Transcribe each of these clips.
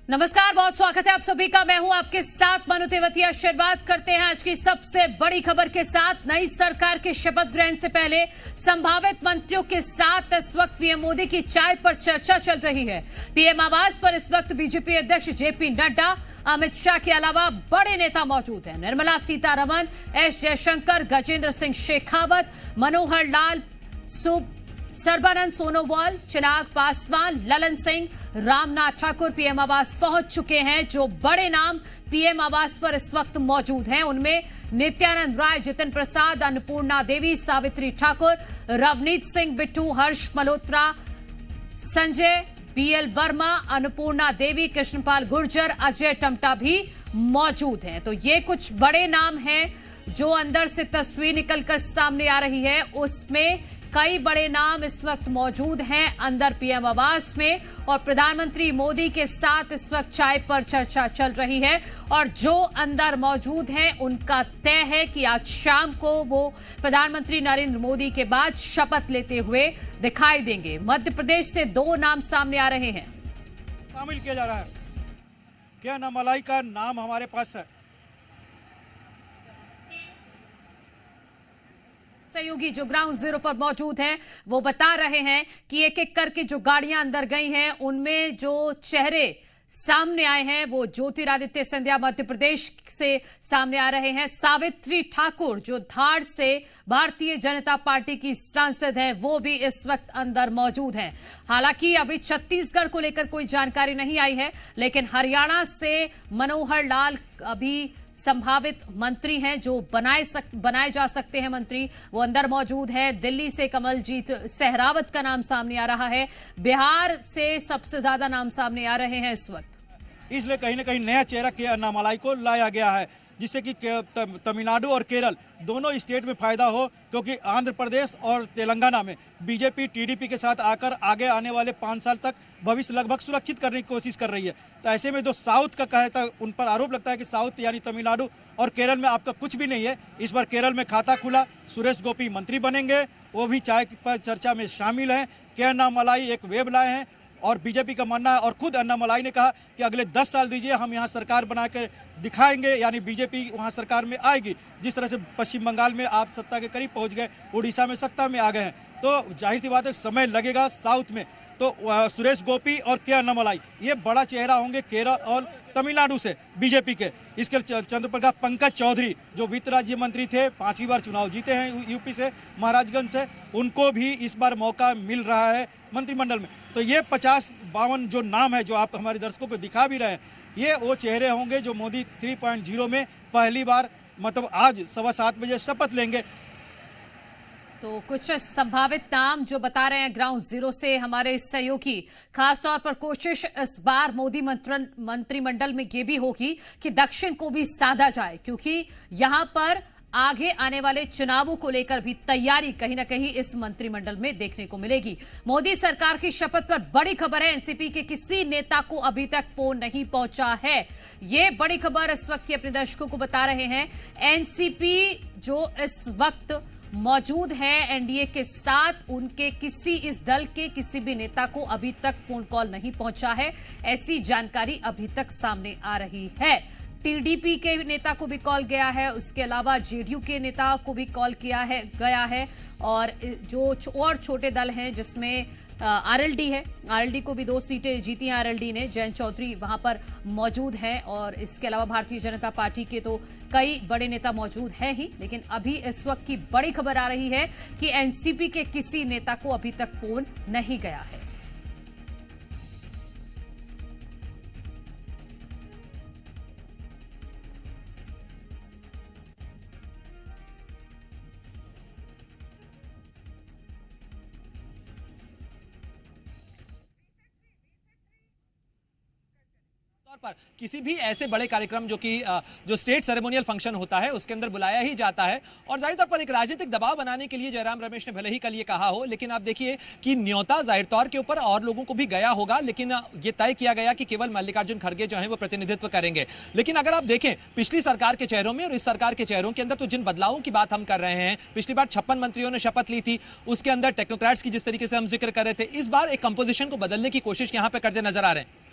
नमस्कार, बहुत स्वागत है आप सभी का। मैं हूं आपके साथ मनु तेवतिया। शुरुआत करते हैं आज की सबसे बड़ी खबर के साथ। नई सरकार के शपथ ग्रहण से पहले संभावित मंत्रियों के साथ इस वक्त पीएम मोदी की चाय पर चर्चा चल रही है। पीएम आवास पर इस वक्त बीजेपी अध्यक्ष जेपी नड्डा, अमित शाह के अलावा बड़े नेता मौजूद हैं। निर्मला सीतारमण, एस जयशंकर, गजेंद्र सिंह शेखावत, मनोहर लाल, सर्बानंद सोनोवाल, चिराग पासवान, ललन सिंह, रामनाथ ठाकुर पीएम आवास पहुंच चुके हैं। जो बड़े नाम पीएम आवास पर इस वक्त मौजूद हैं उनमें नित्यानंद राय, जितिन प्रसाद, अन्नपूर्णा देवी, सावित्री ठाकुर, रवनीत सिंह बिट्टू, हर्ष मल्होत्रा, संजय बीएल वर्मा, अन्नपूर्णा देवी, कृष्णपाल गुर्जर, अजय टमटा भी मौजूद हैं। तो ये कुछ बड़े नाम हैं जो अंदर से तस्वीर निकलकर सामने आ रही है। उसमें कई बड़े नाम इस वक्त मौजूद हैं अंदर पीएम आवास में, और प्रधानमंत्री मोदी के साथ इस वक्त चाय पर चर्चा चल रही है। और जो अंदर मौजूद हैं उनका तय है कि आज शाम को वो प्रधानमंत्री नरेंद्र मोदी के बाद शपथ लेते हुए दिखाई देंगे। मध्य प्रदेश से दो नाम सामने आ रहे हैं। शामिल किया जा रहा है। क्या नामलाई का नाम हमारे पास है। सहयोगी जो ग्राउंड जीरो पर मौजूद हैं वो बता रहे हैं कि एक एक करके जो गाड़ियां अंदर गई हैं उनमें जो चेहरे सामने आए हैं वो ज्योतिरादित्य सिंधिया मध्य प्रदेश से सामने आ रहे हैं। सावित्री ठाकुर जो धार से भारतीय जनता पार्टी की सांसद हैं वो भी इस वक्त अंदर मौजूद हैं। हालांकि अभी छत्तीसगढ़ को लेकर कोई जानकारी नहीं आई है, लेकिन हरियाणा से मनोहर लाल अभी संभावित मंत्री हैं जो बनाए जा सकते हैं मंत्री, वो अंदर मौजूद है। दिल्ली से कमलजीत सहरावत का नाम सामने आ रहा है। बिहार से सबसे ज्यादा नाम सामने आ रहे हैं इस वक्त। इसलिए कहीं ना कहीं नया चेहरा के अन्नामलाई को लाया गया है, जिससे कि तमिलनाडु और केरल दोनों स्टेट में फायदा हो, क्योंकि आंध्र प्रदेश और तेलंगाना में बीजेपी टीडीपी के साथ आकर आगे आने वाले 5 साल तक भविष्य लगभग सुरक्षित करने की कोशिश कर रही है। तो ऐसे में जो साउथ का कहता है, उन पर आरोप लगता है कि साउथ यानी तमिलनाडु और केरल में आपका कुछ भी नहीं है। इस बार केरल में खाता खुला, सुरेश गोपी मंत्री बनेंगे, वो भी चाय पर चर्चा में शामिल हैं। के अन्नामलाई एक वेब लाए हैं और बीजेपी का मानना है, और खुद अन्नामलाई ने कहा कि अगले 10 साल दीजिए, हम यहाँ सरकार बना कर दिखाएंगे, यानी बीजेपी वहाँ सरकार में आएगी। जिस तरह से पश्चिम बंगाल में आप सत्ता के करीब पहुँच गए, उड़ीसा में सत्ता में आ गए हैं, तो जाहिर सी बात है समय लगेगा साउथ में। तो सुरेश गोपी और के अन्नामलाई ये बड़ा चेहरा होंगे केरल और तमिलनाडु से बीजेपी के। इसके चंद्रप्रकाश पंकज चौधरी जो वित्त राज्य मंत्री थे, 5वीं बार चुनाव जीते हैं यूपी से, महाराजगंज से, उनको भी इस बार मौका मिल रहा है मंत्रिमंडल में। तो ये 50-52 जो नाम है जो आप हमारे दर्शकों को दिखा भी रहे हैं, ये वो चेहरे होंगे जो मोदी 3.0 में पहली बार मतलब आज 7:15 बजे शपथ लेंगे। तो कुछ संभावित नाम जो बता रहे हैं ग्राउंड जीरो से हमारे सहयोगी, खासतौर पर कोशिश इस बार मोदी मंत्रिमंडल में ये भी होगी कि दक्षिण को भी साधा जाए, क्योंकि यहां पर आगे आने वाले चुनावों को लेकर भी तैयारी कहीं ना कहीं इस मंत्रिमंडल में देखने को मिलेगी। मोदी सरकार की शपथ पर बड़ी खबर है, एनसीपी के किसी नेता को अभी तक फोन नहीं पहुंचा है। ये बड़ी खबर इस वक्त अपने दर्शकों को बता रहे हैं। एनसीपी जो इस वक्त मौजूद है एनडीए के साथ, उनके किसी इस दल के किसी भी नेता को अभी तक फोन कॉल नहीं पहुंचा है, ऐसी जानकारी अभी तक सामने आ रही है। टीडीपी के नेता को भी कॉल गया है, उसके अलावा जेडीयू के नेता को भी कॉल गया है, और जो और छोटे दल हैं जिसमें आरएलडी है, आरएलडी को भी 2 सीटें जीती हैं आरएलडी ने, जयंत चौधरी वहां पर मौजूद हैं, और इसके अलावा भारतीय जनता पार्टी के तो कई बड़े नेता मौजूद हैं ही। लेकिन अभी इस वक्त की बड़ी खबर आ रही है कि एनसीपी के किसी नेता को अभी तक फोन नहीं गया है। पर किसी भी ऐसे बड़े कार्यक्रम जो स्टेट सेरेमोनियल फंक्शन होता है उसके अंदर बुलाया ही जाता है, और जाहिर तौर पर एक राजनीतिक दबाव बनाने के लिए जयराम रमेश ने भले ही कल ये कहा हो, लेकिन आप देखिए कि न्योता जाहिर तौर के ऊपर और लोगों को भी गया होगा, लेकिन ये तय किया गया कि केवल मल्लिकार्जुन खड़गे जो है वो प्रतिनिधित्व करेंगे। लेकिन अगर आप देखें पिछली सरकार के चेहरों में और इस सरकार के चेहरों के अंदर, तो जिन बदलावों की बात हम कर रहे हैं, पिछली बार 56 मंत्रियों ने शपथ ली थी, उसके अंदर टेक्नोक्रेट्स की जिस तरीके से हम जिक्र कर रहे थे, इस बार एक कंपोजिशन को बदलने की कोशिश यहां पर करते नजर आ रहे हैं।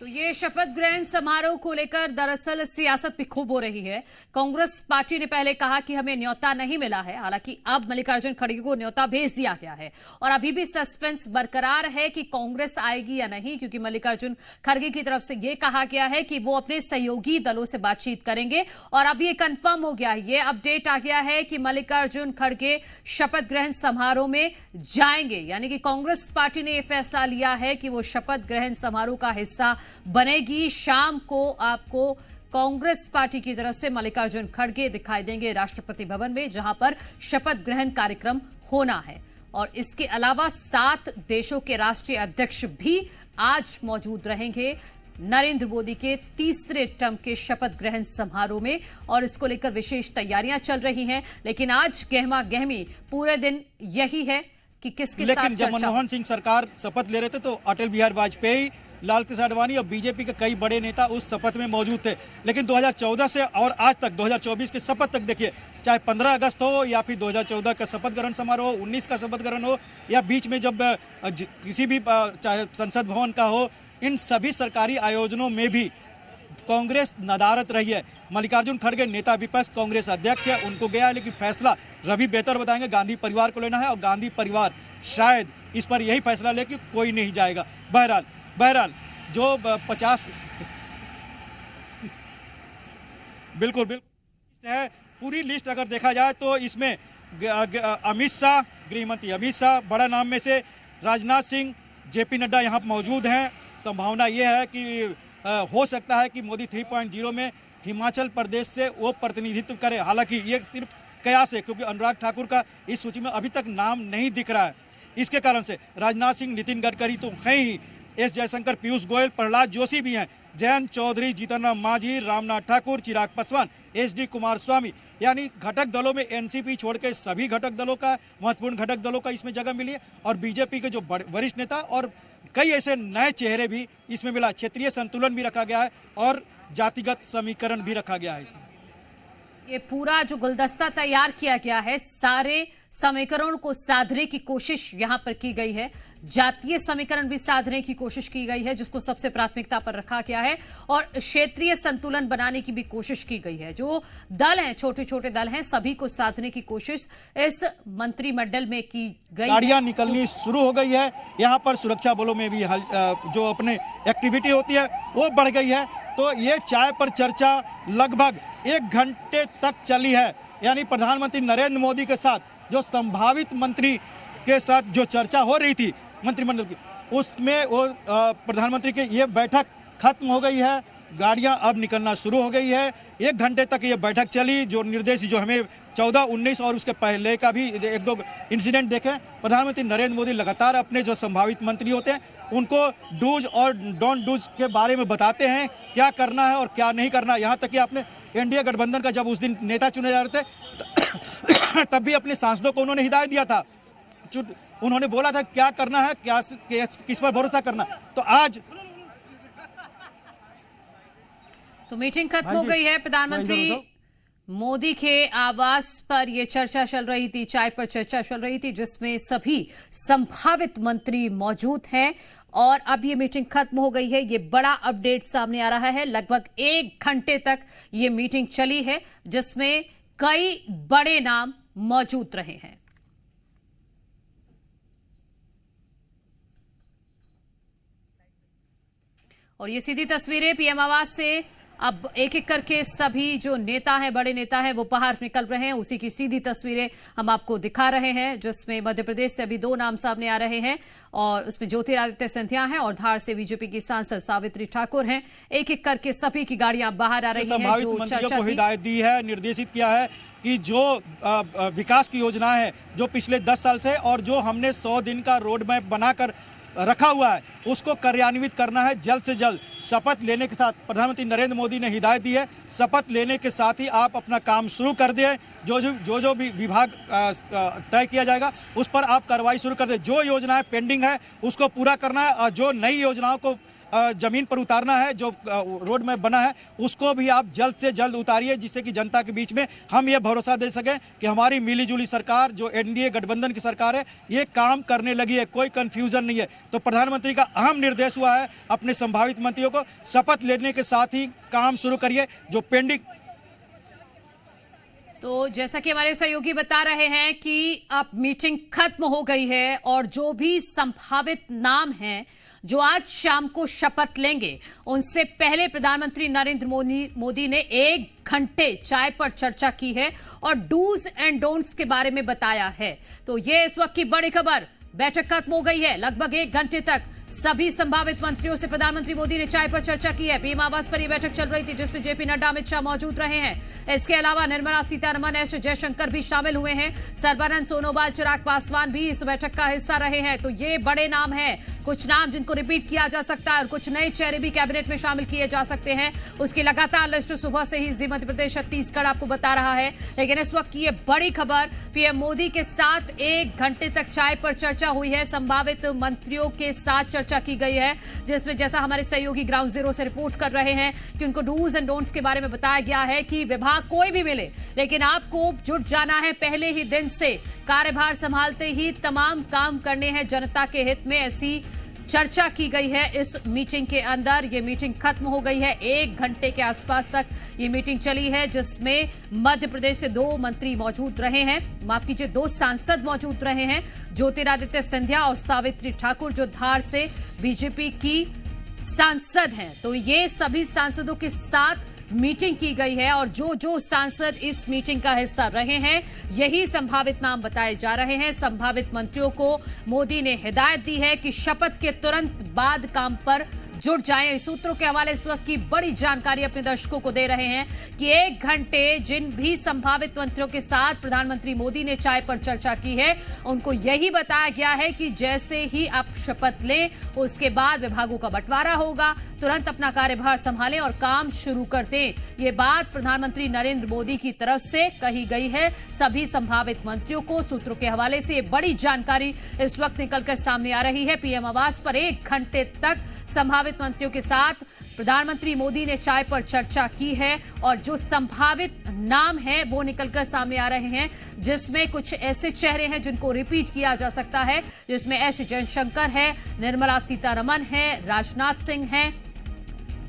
तो ये शपथ ग्रहण समारोह को लेकर दरअसल सियासत भी खूब हो रही है। कांग्रेस पार्टी ने पहले कहा कि हमें न्योता नहीं मिला है, हालांकि अब मल्लिकार्जुन खड़गे को न्योता भेज दिया गया है और अभी भी सस्पेंस बरकरार है कि कांग्रेस आएगी या नहीं, क्योंकि मल्लिकार्जुन खड़गे की तरफ से यह कहा गया है कि वो अपने सहयोगी दलों से बातचीत करेंगे और अब ये कंफर्म हो गया है, ये अपडेट आ गया है कि मल्लिकार्जुन खड़गे शपथ ग्रहण समारोह में जाएंगे। यानी कि कांग्रेस पार्टी ने यह फैसला लिया है कि वो शपथ ग्रहण समारोह का हिस्सा बनेगी। शाम को आपको कांग्रेस पार्टी की तरफ से मल्लिकार्जुन खड़गे दिखाई देंगे राष्ट्रपति भवन में, जहां पर शपथ ग्रहण कार्यक्रम होना है। और इसके अलावा 7 देशों के राष्ट्रीय अध्यक्ष भी आज मौजूद रहेंगे नरेंद्र मोदी के तीसरे टर्म के शपथ ग्रहण समारोह में, और इसको लेकर विशेष तैयारियां चल रही हैं। लेकिन आज गहमा गहमी पूरे दिन यही है कि किसके साथ लेकिन जब चर्चा। मनमोहन सिंह सरकार शपथ ले रहे थे तो अटल बिहारी वाजपेयी, लाल कृष्ण आडवाणी और बीजेपी के कई बड़े नेता उस शपथ में मौजूद थे। लेकिन 2014 से और आज तक 2024 के शपथ तक देखिए, चाहे 15 अगस्त हो या फिर 2014 का शपथ ग्रहण समारोह हो, 19 का शपथ ग्रहण हो या बीच में जब किसी भी चाहे संसद भवन का हो, इन सभी सरकारी आयोजनों में भी कांग्रेस नदारत रही है। मल्लिकार्जुन खड़गे नेता विपक्ष कांग्रेस अध्यक्ष है, उनको गया है, लेकिन फैसला रवि बेहतर बताएंगे गांधी परिवार को लेना है और गांधी परिवार शायद इस पर यही फैसला ले कि कोई नहीं जाएगा। बहरहाल जो 50 बिल्कुल है पूरी लिस्ट अगर देखा जाए तो इसमें अमित शाह, गृह मंत्री अमित शाह बड़ा नाम में से, राजनाथ सिंह, जेपी नड्डा यहाँ मौजूद हैं। संभावना ये है कि हो सकता है कि मोदी 3.0 में हिमाचल प्रदेश से वो प्रतिनिधित्व करे। हालांकि ये सिर्फ कयास है, क्योंकि अनुराग ठाकुर का इस सूची में अभी तक नाम नहीं दिख रहा है। इसके कारण से राजनाथ सिंह, नितिन गडकरी तो हैं ही, एस जयशंकर, पीयूष गोयल, प्रहलाद जोशी भी हैं, जयंत चौधरी, जीतन राम मांझी, रामनाथ ठाकुर, चिराग पासवान, एच.डी. कुमारस्वामी, यानी घटक दलों में एनसीपी छोड़ के सभी घटक दलों का, महत्वपूर्ण घटक दलों का इसमें जगह मिली है। और बीजेपी के जो वरिष्ठ नेता और कई ऐसे नए चेहरे भी इसमें मिला। क्षेत्रीय संतुलन भी रखा गया है और जातिगत समीकरण भी रखा गया है। इसमें ये पूरा जो गुलदस्ता तैयार किया गया है, सारे समीकरण को साधने की कोशिश यहां पर की गई है। जातीय समीकरण भी साधने की कोशिश की गई है, जिसको सबसे प्राथमिकता पर रखा गया है, और क्षेत्रीय संतुलन बनाने की भी कोशिश की गई है। जो दल हैं, छोटे छोटे दल हैं, सभी को साधने की कोशिश इस मंत्रिमंडल में की गई। गाड़ियां निकलनी शुरू हो गई है। यहाँ पर सुरक्षा बलों में भी जो अपने एक्टिविटी होती है वो बढ़ गई है। तो ये चाय पर चर्चा लगभग 1 घंटे तक चली है। यानी प्रधानमंत्री नरेंद्र मोदी के साथ जो संभावित मंत्री के साथ जो चर्चा हो रही थी मंत्रिमंडल की, उसमें वो प्रधानमंत्री की ये बैठक खत्म हो गई है। गाड़ियां अब निकलना शुरू हो गई है। 1 घंटे तक ये बैठक चली। जो निर्देश जो हमें 14, 19 और उसके पहले का भी 1-2 इंसिडेंट देखे। प्रधानमंत्री नरेंद्र मोदी लगातार अपने जो संभावित मंत्री होते हैं उनको डूज और डोंट डूज के बारे में बताते हैं, क्या करना है और क्या नहीं करना। यहाँ तक कि आपने एनडीए गठबंधन का जब उस दिन नेता चुने जा रहे थे तब भी अपने सांसदों को उन्होंने हिदायत दिया था, उन्होंने बोला था क्या करना है, क्या किस पर भरोसा करना। तो आज तो मीटिंग खत्म हो गई है। प्रधानमंत्री मोदी के आवास पर यह चर्चा चल रही थी, चाय पर चर्चा चल रही थी, जिसमें सभी संभावित मंत्री मौजूद हैं। और अब ये मीटिंग खत्म हो गई है। ये बड़ा अपडेट सामने आ रहा है। लगभग 1 घंटे तक ये मीटिंग चली है, जिसमें कई बड़े नाम मौजूद रहे हैं। और ये सीधी तस्वीरें पीएम आवास से अब एक एक करके सभी जो नेता हैं, बड़े नेता हैं, वो बाहर निकल रहे हैं। उसी की सीधी तस्वीरें हम आपको दिखा रहे हैं, जिसमें मध्य प्रदेश से अभी 2 नाम सामने आ रहे हैं और उसमें ज्योतिरादित्य सिंधिया हैं और धार से बीजेपी की सांसद सावित्री ठाकुर हैं। एक एक करके सभी की गाड़ियां बाहर आ रही हैं। जो मंत्रियों को हिदायत दी है, निर्देशित किया है कि जो विकास की योजना है जो पिछले 10 साल से और जो हमने 100 दिन का रोड मैप बनाकर रखा हुआ है उसको कार्यान्वित करना है जल्द से जल्द। शपथ लेने के साथ प्रधानमंत्री नरेंद्र मोदी ने हिदायत दी है, शपथ लेने के साथ ही आप अपना काम शुरू कर दें। जो भी विभाग तय किया जाएगा उस पर आप कार्रवाई शुरू कर दें। जो योजनाएं पेंडिंग है उसको पूरा करना है और जो नई योजनाओं को जमीन पर उतारना है, जो रोड मैप बना है उसको भी आप जल्द से जल्द उतारिए, जिससे कि जनता के बीच में हम ये भरोसा दे सकें कि हमारी मिली जुली सरकार जो एनडीए गठबंधन की सरकार है ये काम करने लगी है, कोई कंफ्यूजन नहीं है। तो प्रधानमंत्री का अहम निर्देश हुआ है अपने संभावित मंत्रियों को शपथ लेने के साथ ही काम शुरू करिए। जो पेंडिंग, तो जैसा कि हमारे सहयोगी बता रहे हैं कि अब मीटिंग खत्म हो गई है और जो भी संभावित नाम हैं जो आज शाम को शपथ लेंगे, उनसे पहले प्रधानमंत्री नरेंद्र मोदी ने 1 घंटे चाय पर चर्चा की है और डूज एंड डोंट्स के बारे में बताया है। तो ये इस वक्त की बड़ी खबर। बैठक खत्म हो गई है। लगभग 1 घंटे तक सभी संभावित मंत्रियों से प्रधानमंत्री मोदी ने चाय पर चर्चा की है। पीएम आवास पर यह बैठक चल रही थी जिसमें जेपी नड्डा, अमित शाह मौजूद रहे हैं। इसके अलावा निर्मला सीतारमण, एस जयशंकर भी शामिल हुए हैं। सर्बानंद सोनोवाल, चिराग पासवान भी इस बैठक का हिस्सा रहे हैं। तो ये बड़े नाम हैं, कुछ नाम जिनको रिपीट किया जा सकता है और कुछ नए चेहरे भी कैबिनेट में शामिल किए जा सकते हैं। उसकी लगातार लिस्ट सुबह से ही जी मध्य प्रदेश, छत्तीसगढ़ आपको बता रहा है। लेकिन इस वक्त की ये बड़ी खबर, पीएम मोदी के साथ 1 घंटे तक चाय पर चर्चा हुई है। संभावित मंत्रियों के साथ चर्चा की गई है जिसमें जैसा हमारे सहयोगी ग्राउंड जीरो से रिपोर्ट कर रहे हैं कि उनको डूज एंड डोंट्स के बारे में बताया गया है कि विभाग कोई भी मिले, लेकिन आपको जुट जाना है पहले ही दिन से। कार्यभार संभालते ही तमाम काम करने हैं जनता के हित में, ऐसी चर्चा की गई है इस मीटिंग के अंदर। ये मीटिंग खत्म हो गई है। 1 घंटे के आसपास तक ये मीटिंग चली है जिसमें मध्य प्रदेश से 2 मंत्री मौजूद रहे हैं, माफ कीजिए 2 सांसद मौजूद रहे हैं, ज्योतिरादित्य सिंधिया और सावित्री ठाकुर जो धार से बीजेपी की सांसद हैं। तो ये सभी सांसदों के साथ मीटिंग की गई है और जो जो सांसद इस मीटिंग का हिस्सा रहे हैं यही संभावित नाम बताए जा रहे हैं। संभावित मंत्रियों को मोदी ने हिदायत दी है कि शपथ के तुरंत बाद काम पर जुट जाएं। इस सूत्रों के हवाले इस वक्त की बड़ी जानकारी अपने दर्शकों को दे रहे हैं कि 1 घंटे जिन भी संभावित मंत्रियों के साथ प्रधानमंत्री मोदी ने चाय पर चर्चा की है, उनको यही बताया गया है कि जैसे ही आप शपथ लें उसके बाद विभागों का बंटवारा होगा, तुरंत अपना कार्यभार संभालें और काम शुरू कर दें। ये बात प्रधानमंत्री नरेंद्र मोदी की तरफ से कही गई है सभी संभावित मंत्रियों को। सूत्रों के हवाले से ये बड़ी जानकारी इस वक्त निकलकर सामने आ रही है। पीएम आवास पर 1 घंटे तक संभावित मंत्रियों के साथ प्रधानमंत्री मोदी ने चाय पर चर्चा की है और जो संभावित नाम है वो निकलकर सामने आ रहे हैं जिसमें कुछ ऐसे चेहरे हैं जिनको रिपीट किया जा सकता है, जिसमें एस जयशंकर है, निर्मला सीतारमण है, राजनाथ सिंह है,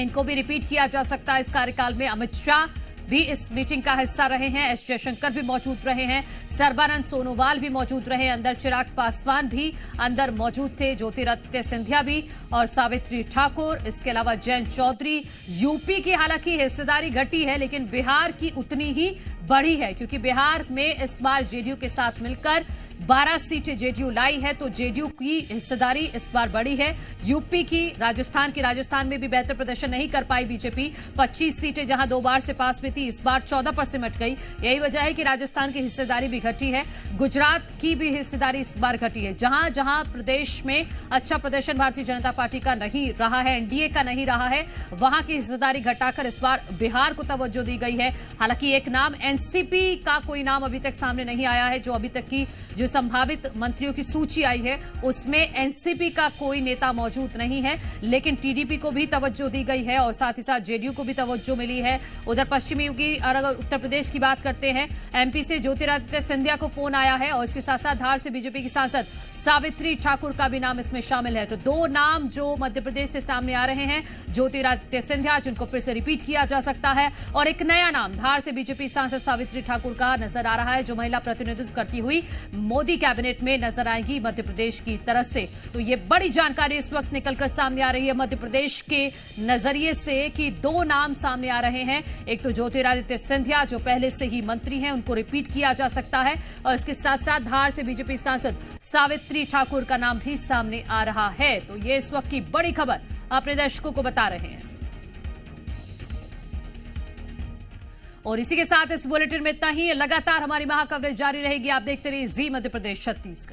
इनको भी रिपीट किया जा सकता है इस कार्यकाल में। अमित शाह भी इस मीटिंग का हिस्सा रहे हैं, एस जयशंकर भी मौजूद रहे हैं, सर्बानंद सोनोवाल भी मौजूद रहे अंदर, चिराग पासवान भी अंदर मौजूद थे, ज्योतिरादित्य सिंधिया भी और सावित्री ठाकुर। इसके अलावा जयंत चौधरी। यूपी की हालांकि हिस्सेदारी घटी है लेकिन बिहार की उतनी ही बढ़ी है क्योंकि बिहार में इस बार जेडीयू के साथ मिलकर 12 सीटें जेडीयू लाई है, तो जेडीयू की हिस्सेदारी इस बार बढ़ी है। यूपी की, राजस्थान में भी बेहतर प्रदर्शन नहीं कर पाई बीजेपी। 25 सीटें जहां 2 बार से पास में थी, इस बार 14 पर सिमट गई। यही वजह है कि राजस्थान की हिस्सेदारी भी घटी है। गुजरात की भी हिस्सेदारी इस बार घटी है। जहां जहां प्रदेश में अच्छा प्रदर्शन भारतीय जनता पार्टी का नहीं रहा है, एनडीए का नहीं रहा है, वहां की हिस्सेदारी घटाकर इस बार बिहार को तवज्जो दी गई है। हालांकि एक नाम, एनसीपी का कोई नाम अभी तक सामने नहीं आया है। जो अभी तक की जो संभावित मंत्रियों की सूची आई है उसमें एनसीपी का कोई नेता मौजूद नहीं है, लेकिन टीडीपी को भी तवज्जो दी गई है और साथ ही साथ जेडीयू को भी तवज्जो मिली है। उधर पश्चिमी की, अगर उत्तर प्रदेश की बात करते हैं, एमपी से ज्योतिरादित्य सिंधिया को फोन आया है और इसके साथ साथ धार से बीजेपी की सांसद सावित्री ठाकुर का भी नाम इसमें शामिल है। तो 2 नाम जो मध्य प्रदेश से सामने आ रहे हैं, ज्योतिरादित्य सिंधिया जिनको फिर से रिपीट किया जा सकता है और एक नया नाम धार से बीजेपी सांसद सावित्री ठाकुर का नजर आ रहा है जो महिला प्रतिनिधित्व करती हुई मोदी कैबिनेट में नजर आएंगी मध्य प्रदेश की तरफ से। तो ये बड़ी जानकारी इस वक्त निकलकर सामने आ रही है मध्य प्रदेश के नजरिए से कि 2 नाम सामने आ रहे हैं। एक तो ज्योतिरादित्य सिंधिया जो पहले से ही मंत्री हैं, उनको रिपीट किया जा सकता है और इसके साथ साथ धार से बीजेपी सांसद सावित्री ठाकुर का नाम भी सामने आ रहा है। तो ये इस वक्त की बड़ी खबर अपने दर्शकों को बता रहे हैं और इसी के साथ इस बुलेटिन में इतना ही। लगातार हमारी महा कवरेज जारी रहेगी। आप देखते रहिए जी मध्य प्रदेश छत्तीसगढ़।